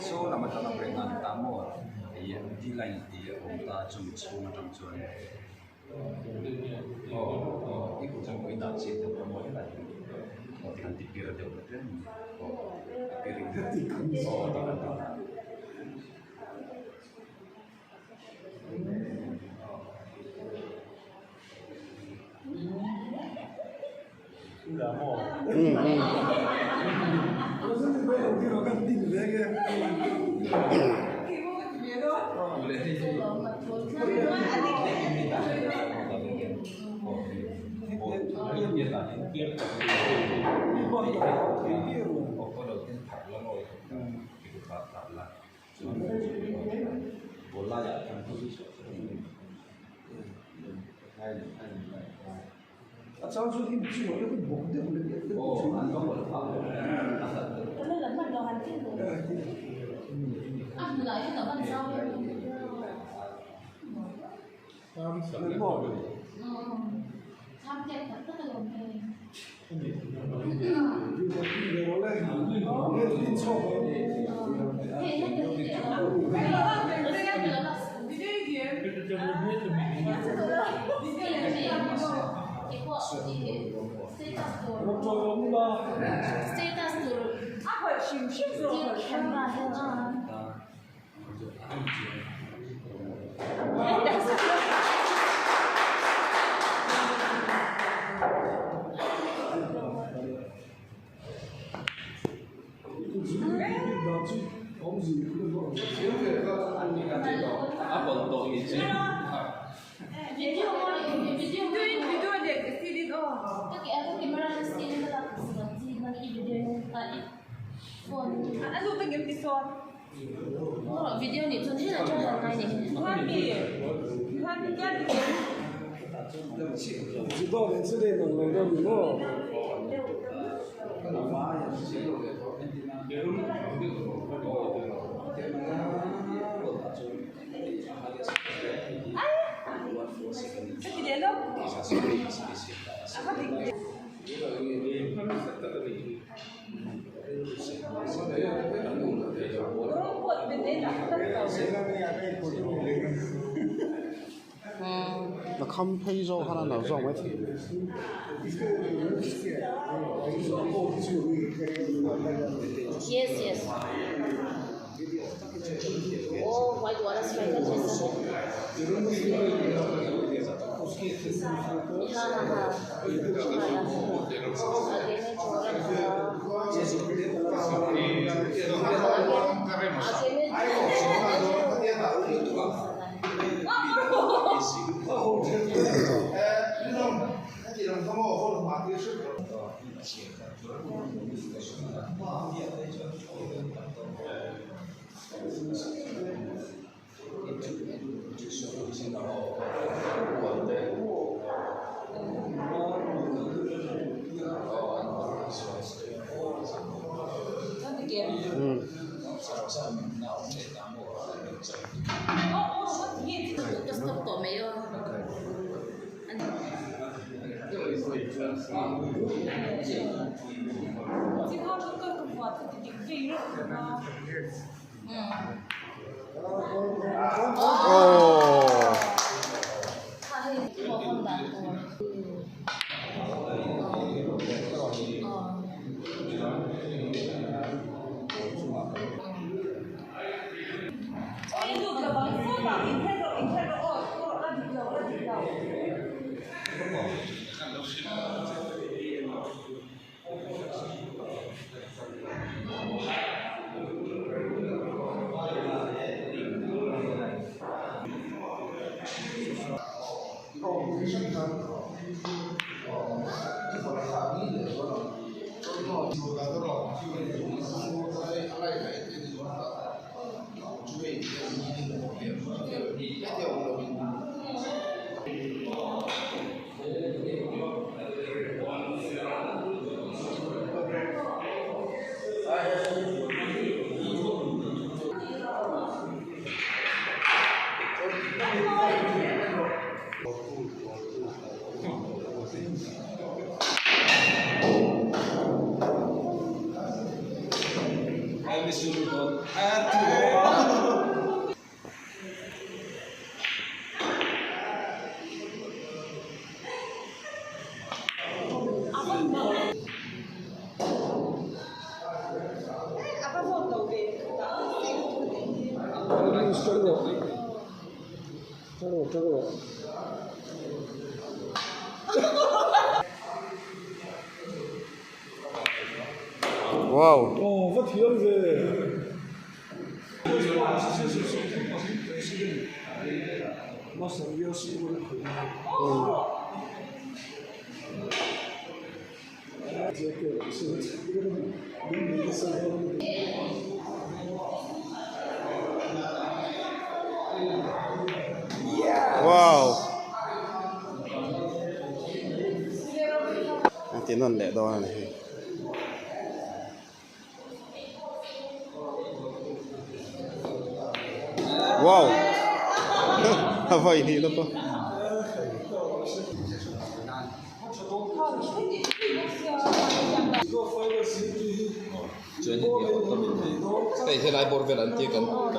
So nama tanah berengan tamu, ia di lain dia orang cuma semua macam cuan. Ibu cuma ingat sih tu kamu ada lagi. Nanti kira dia betul. Kira sudah mau. Video ni tu ni nak cakap apa ni?知道你之类的能够以后。那他们配照还能拿上我听。Yes, yes. Oh, why do I strike that just? Wow. Oh, wat heel veel. Nossa, eu seguro. Wow. Chỉ nên để đo này. Wow. Apa ini lupa? Jadi dia tapi saya来 bor velan dia kan oh